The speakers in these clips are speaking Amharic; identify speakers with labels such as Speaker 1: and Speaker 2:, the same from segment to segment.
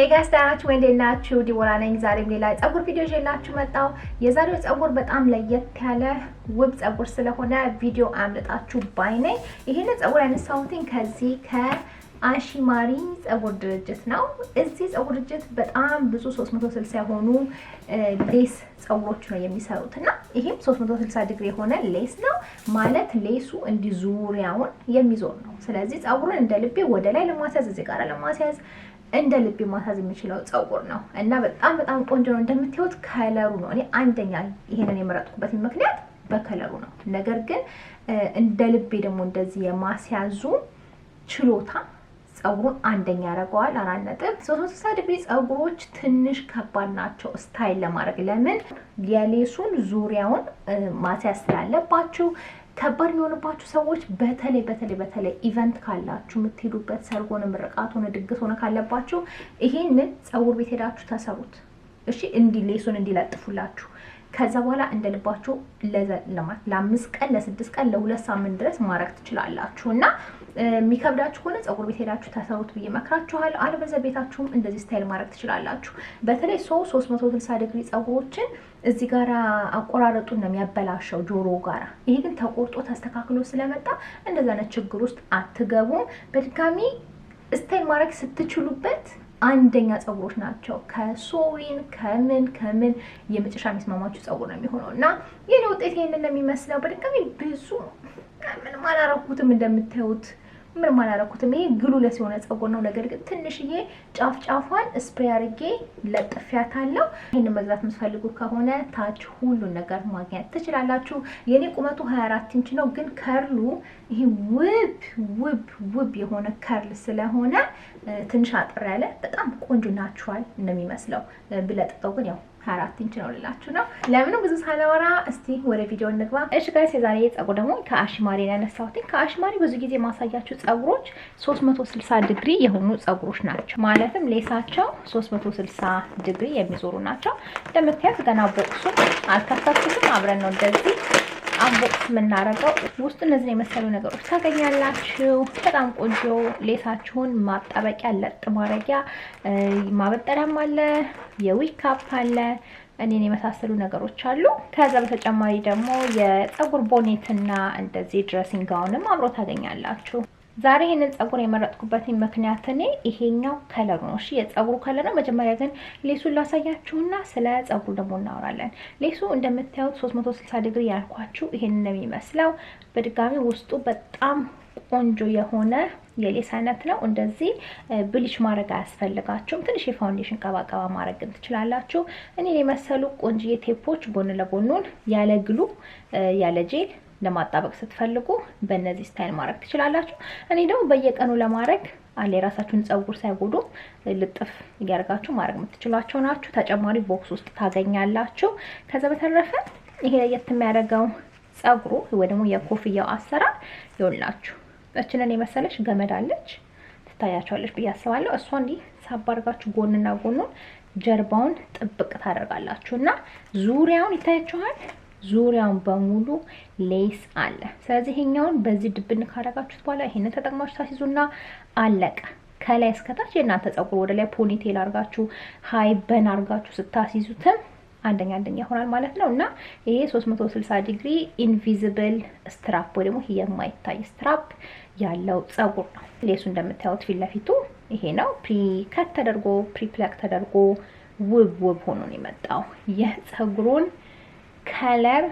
Speaker 1: ሄይ ጋይስ ዳናችሁ ወንዴላችሁ ዲቦራ ነኝ። ዛሬም ሌላ ጸጉር ቪዲዮ ይዤላችሁ መጣሁ። የዛሬው ጸጉር በጣም ለየት ያለ ውብ ጸጉር ስለሆነ ቪዲዮ አምልጣችሁ ባይ ነኝ። ይሄንን ጸጉር ያነሳሁትኝ ከዚህ ከአሺማሪ ጸጉር ድርጅት ነው። እዚህ ጸጉር ድርጅት በጣም ብዙ 360 የሆኑ ሌስ ጸጉሮች ነው የሚሰሩትና ይሄም 360 ዲግሪ የሆነ ሌስ ነው ማለት ሌሱ እንዲህ ዙሪያውን የሚዞር ነው። ስለዚህ ጸጉሩን እንደ ልቤ ወደ ላይ ለማስያዝ እዚህ ጋር ለማስያዝ እንደ ልቤ ማሳዝ የሚችለው ጸጉር ነው እና በጣም ቆንጆ ነው። እንደምታዩት ከለሩ ነው። እኔ አንደኛ ይሄንን የመረጥኩበት ምክንያት በከለሩ ነው። ነገር ግን እንደ ልቤ ደግሞ እንደዚህ የማስያዙ ችሎታ ጸጉሩን አንደኛ ያደርገዋል። 4.360 ዲግሪ ጸጉሮች ትንሽ ከባድ ናቸው ስታይል ለማድረግ። ለምን የሌሱን ዙሪያውን ማስያዝ ስላለባችሁ ከባድ የሚሆንባችሁ ሰዎች በተለይ ኢቨንት ካላችሁ የምትሄዱበት ሰርግ ሆነ ምርቃት ሆነ ድግስ ሆነ ካለባችሁ ይሄንን ጸጉር ቤት ሄዳችሁ ተሰሩት። እሺ እንዲ ሌሱን እንዲለጥፉላችሁ ከዛ በኋላ እንደልባችሁ ለ5 ቀን ለ6 ቀን ለ2 ሳምንት ድረስ ማድረግ ትችላላችሁና የሚከብዳችሁ ከሆነ ጸጉር ቤት ሄዳችሁ ተሰሩት ብዬ መክራችኋለሁ። አለበለዚያ ቤታችሁም እንደዚህ ስታይል ማድረግ ትችላላችሁ። በተለይ 360 ዲግሪ ጸጉሮችን እዚህ ጋራ አቆራረጡን ነው የሚያበላሸው ጆሮ ጋራ። ይሄ ግን ተቆርጦ ተስተካክሎ ስለመጣ እንደዛ አይነት ችግር ውስጥ አትገቡም። በድጋሚ ስታይል ማድረግ ስትችሉበት አንደኛ ጸጉሮች ናቸው። ከሶዊን ከምን የመጨረሻ የሚስማማችሁ ጸጉር ነው የሚሆነው እና የኔ ውጤት ይሄንን ነው የሚመስለው። በድጋሚ ብዙ ምንም አላረኩትም እንደምታዩት ምንም አላረኩትም። ይሄ ግሉለስ የሆነ ጸጉር ነው። ነገር ግን ትንሽዬ ጫፏን ስፕሬይ አድርጌ ለጥፊያታለሁ። ይሄንን መግዛት የምትፈልጉ ከሆነ ታች ሁሉን ነገር ማግኘት ትችላላችሁ። የኔ ቁመቱ 24 ኢንች ነው። ግን ከርሉ ይሄ ውብ የሆነ ከርል ስለሆነ ትንሽ አጥር ያለ በጣም ቆንጆ ናቹራል ነው የሚመስለው። ብለጥጠው ግን ያው 24 ኢንች ነው ልላችሁ ነው። ለምን ብዙ ሳላወራ እስቲ ወደ ቪዲዮ እንግባ። እሺ ጋይስ የዛሬ ጸጉር ደግሞ ከአሺማሪ ነው ያነሳሁት። ከአሺማሪ ብዙ ጊዜ ማሳያችሁ ጸጉሮች 360 ዲግሪ የሆኑ ጸጉሮች ናቸው። ማለትም ሌሳቸው 360 ዲግሪ የሚዞሩ ናቸው። እንደምታዩት ገና ቦክሱን አልከፈትኩትም። አብረን ነው እንደዚህ አንቦክስ የምናደርገው። ውስጥ እነዚህ የመሰሉ ነገሮች ታገኛላችሁ። በጣም ቆንጆ ሌሳችሁን ማጣበቂያ ለጥ ማድረጊያ ማበጠሪያም አለ፣ የዊክ ካፕ አለ፣ እኔን የመሳሰሉ ነገሮች አሉ። ከዛ በተጨማሪ ደግሞ የጸጉር ቦኔትና እንደዚህ ድሬሲንግ ጋውንም አብሮ ታገኛላችሁ። ዛሬ ይሄንን ጸጉር የመረጥኩበት ምክንያት እኔ ይሄኛው ከለር ነው። እሺ የጸጉሩ ከለር ነው። መጀመሪያ ግን ሌሱን ላሳያችሁና ስለ ጸጉሩ ደግሞ እናወራለን። ሌሱ እንደምታዩት 360 ዲግሪ ያልኳችሁ ይሄንን ነው የሚመስለው። በድጋሚ ውስጡ በጣም ቆንጆ የሆነ የሌስ አይነት ነው። እንደዚህ ብሊች ማድረግ አያስፈልጋችሁም። ትንሽ የፋውንዴሽን ቀባቀባ ማድረግ ትችላላችሁ። እኔ የመሰሉ ቆንጆ ቴፖች ጎን ለጎኑን ያለ ግሉ ያለ ጄል ለማጣበቅ ስትፈልጉ በእነዚህ ስታይል ማድረግ ትችላላችሁ። እኔ ደግሞ በየቀኑ ለማድረግ አለ የራሳችሁን ጸጉር ሳይጎዱ ልጥፍ እያደረጋችሁ ማድረግ የምትችሏቸው ናችሁ። ተጨማሪ ቦክስ ውስጥ ታገኛላችሁ። ከዛ በተረፈ ይሄ ለየት የሚያደርገው ጸጉሩ ወይ ደግሞ የኮፍያው አሰራር ይኸውላችሁ እችንን የመሰለች ገመድ አለች ትታያችኋለች ብዬ አስባለሁ። እሷ እንዲህ ሳብ አድርጋችሁ ጎንና ጎኑን ጀርባውን ጥብቅ ታደርጋላችሁና ዙሪያውን ይታያችኋል። ዙሪያውን በሙሉ ሌስ አለ። ስለዚህ ይሄኛውን በዚህ ድብን ካደረጋችሁት በኋላ ይሄንን ተጠቅማችሁ ታሲዙና አለቀ። ከላይ እስከታች የእናንተ ጸጉር ወደ ላይ ፖኒቴል አድርጋችሁ ሃይ በን አድርጋችሁ ስታሲዙትም አንደኛ ይሆናል ማለት ነው እና ይሄ 360 ዲግሪ ኢንቪዚብል ስትራፕ ወይ ደግሞ የማይታይ ስትራፕ ያለው ጸጉር ነው። ሌሱ እንደምታዩት ፊት ለፊቱ ይሄ ነው። ፕሪከት ተደርጎ ፕሪፕለክ ተደርጎ ውብ ሆኖ ነው የመጣው። የጸጉሩን ከለር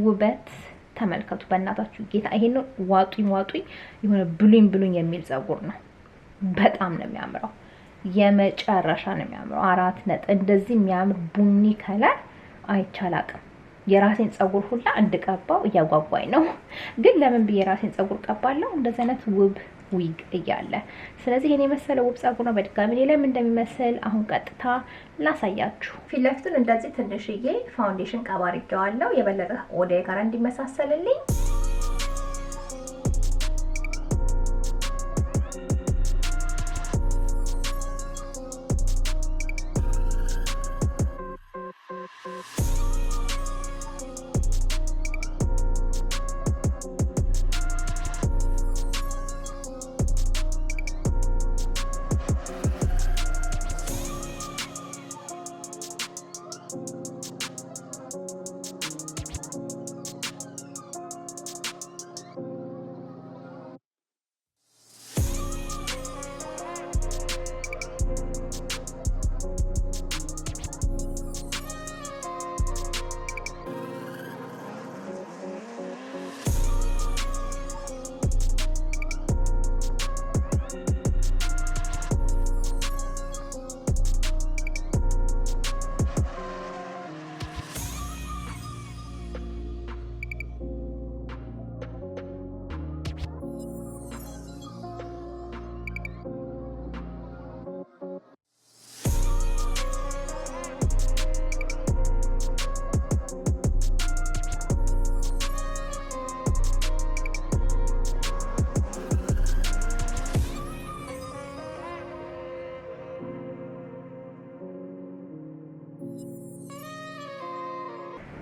Speaker 1: ውበት ተመልከቱ በእናታችሁ ጌታ። ይሄን ዋጡኝ የሆነ ብሉኝ የሚል ጸጉር ነው። በጣም ነው የሚያምረው። የመጨረሻ ነው የሚያምረው። 4 ነጥብ እንደዚህ የሚያምር ቡኒ ከለር አይቻላቅም። የራሴን ጸጉር ሁላ እንድቀባው እያጓጓኝ ነው። ግን ለምን ብዬ የራሴን ጸጉር ቀባለሁ እንደዚህ አይነት ውብ ዊግ እያለ። ስለዚህ እኔ መሰለ ውብ ጸጉር ነው። በድጋሚ ሌላም እንደሚመስል አሁን ቀጥታ ላሳያችሁ። ፊት ለፊቱን እንደዚህ ትንሽዬ ፋውንዴሽን ቀባ አድርጌዋለሁ የበለጠ ወደ ጋር እንዲመሳሰልልኝ።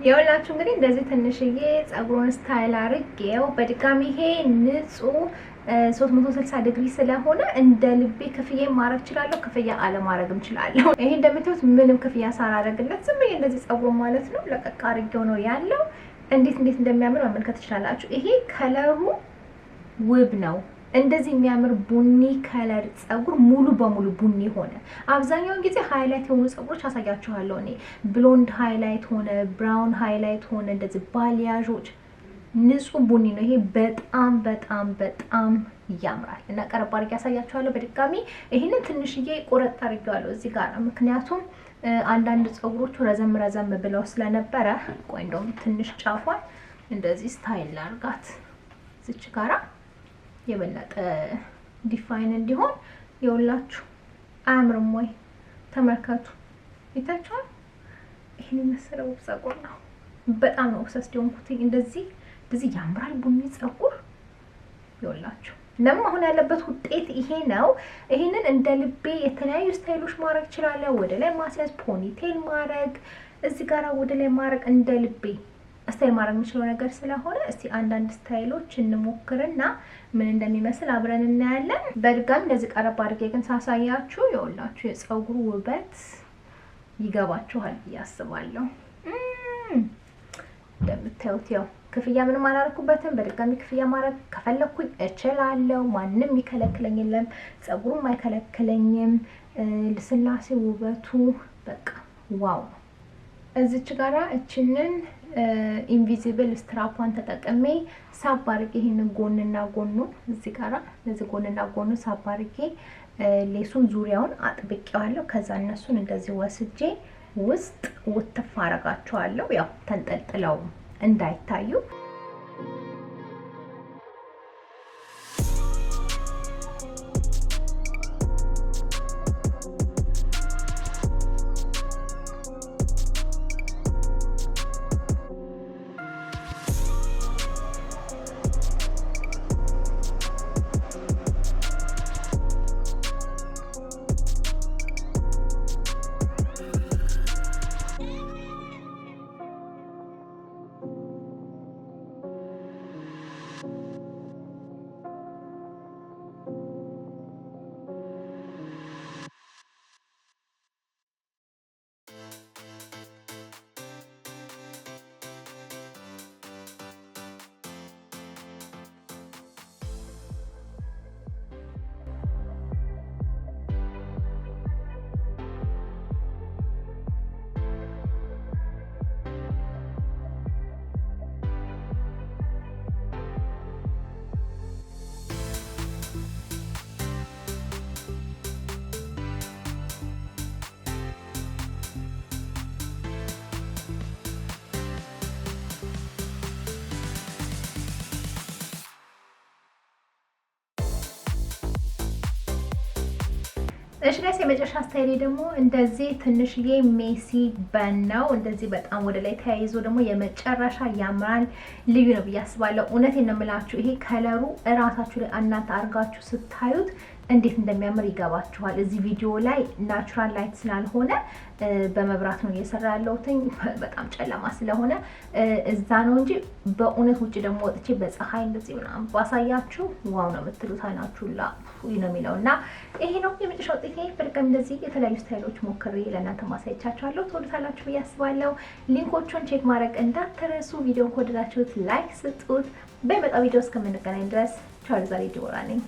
Speaker 1: የወላችሁ እንግዲህ እንደዚህ ትንሽዬ ጸጉሩን ስታይል አድርጌው በድጋሚ ይሄ ንጹህ 360 ዲግሪ ስለሆነ እንደ ልቤ ክፍያ ማድረግ እችላለሁ፣ ክፍያ አለማድረግም እችላለሁ። ይሄ እንደምታዩት ምንም ክፍያ ሳላደርግለት ዝም ብዬ እንደዚህ ጸጉሩን ማለት ነው ለቀቅ አድርጌው ነው ያለው። እንዴት እንደሚያምር መመልከት ትችላላችሁ። ይሄ ከለሩ ውብ ነው። እንደዚህ የሚያምር ቡኒ ከለር ጸጉር ሙሉ በሙሉ ቡኒ ሆነ። አብዛኛውን ጊዜ ሃይላይት የሆኑ ጸጉሮች አሳያችኋለሁ እኔ። ብሎንድ ሃይላይት ሆነ፣ ብራውን ሃይላይት ሆነ፣ እንደዚህ ባሊያዦች ንጹህ ቡኒ ነው። ይሄ በጣም በጣም በጣም ያምራል እና ቀረብ አድርጌ ያሳያችኋለሁ። በድጋሚ ይሄንን ትንሽዬ ቆረጥ አድርጌዋለሁ እዚህ ጋር፣ ምክንያቱም አንዳንድ ጸጉሮቹ ረዘም ብለው ስለነበረ። ቆይ እንደውም ትንሽ ጫፏን እንደዚህ ስታይል አድርጋት እዚች ጋራ የበለጠ ዲፋይን እንዲሆን። ይኸውላችሁ አያምርም ወይ? ተመልከቱ፣ ይታችኋል። ይሄን መሰለው ጸጉር ነው። በጣም ነው ኦብሰስ ዲሆንኩት። እንደዚህ ያምራል ቡኒ ጸጉር። ይኸውላችሁ ለምን አሁን ያለበት ውጤት ይሄ ነው። ይሄንን እንደ ልቤ የተለያዩ ስታይሎች ማድረግ እችላለሁ። ወደ ላይ ማስያዝ፣ ፖኒቴል ማድረግ፣ እዚህ ጋር ወደ ላይ ማድረግ እንደ ልቤ ስታይል ማድረግ የምችለው ነገር ስለሆነ እስቲ አንዳንድ ስታይሎች እንሞክርና ምን እንደሚመስል አብረን እናያለን። በድጋሚ እንደዚህ ቀረብ አድርጌ ግን ሳሳያችሁ ይኸውላችሁ የጸጉሩ ውበት ይገባችኋል ብዬ አስባለሁ። እንደምታዩት ያው ክፍያ ምንም አላደረኩበትም። በድጋሚ ክፍያ ማድረግ ከፈለኩኝ እችላለሁ። ማንም ይከለክለኝ የለም። ጸጉሩም አይከለክለኝም። ልስላሴ ውበቱ በቃ ዋው። እዚች ጋራ እችንን ኢንቪዚብል ስትራፓን ተጠቅሜ ሳብ አድርጌ ይሄንን ጎንና ጎኑ እዚህ ጋራ ለዚህ ጎንና ጎኑ ሳብ አድርጌ ሌሱን ዙሪያውን አጥብቄዋለሁ። ከዛ እነሱን እንደዚህ ወስጄ ውስጥ ውትፍ አረጋቸዋለሁ፣ ያው ተንጠልጥለው እንዳይታዩ። እሺ ጋይስ የመጨረሻ ስታይሌ ደግሞ እንደዚህ ትንሽዬ ሜሲ በን ነው። እንደዚህ በጣም ወደ ላይ ተያይዞ ደግሞ የመጨረሻ ያምራል። ልዩ ነው ብዬ አስባለሁ። እውነቴን ነው የምላችሁ። ይሄ ከለሩ እራሳችሁ ላይ እናንተ አርጋችሁ ስታዩት እንዴት እንደሚያምር ይገባችኋል። እዚህ ቪዲዮ ላይ ናቹራል ላይት ስላልሆነ በመብራት ነው እየሰራ ያለሁት፣ በጣም ጨለማ ስለሆነ እዛ ነው እንጂ በእውነት ውጭ ደግሞ ወጥቼ በፀሐይ እንደዚህ ምናምን ባሳያችሁ ዋው ነው የምትሉት። አይናችሁ ላ ነው የሚለው እና ይሄ ነው የመጨረሻ ውጤቴ። በድጋሚ እንደዚህ የተለያዩ ስታይሎች ሞክሬ ለእናንተ ማሳየቻችኋለሁ። ትወዱታላችሁ ብዬ አስባለሁ። ሊንኮቹን ቼክ ማድረግ እንዳትረሱ። ቪዲዮን ከወደዳችሁት ላይክ ስጡት። በመጣው ቪዲዮ እስከምንገናኝ ድረስ ቻው። ዛሬ ዲቦራ ነኝ።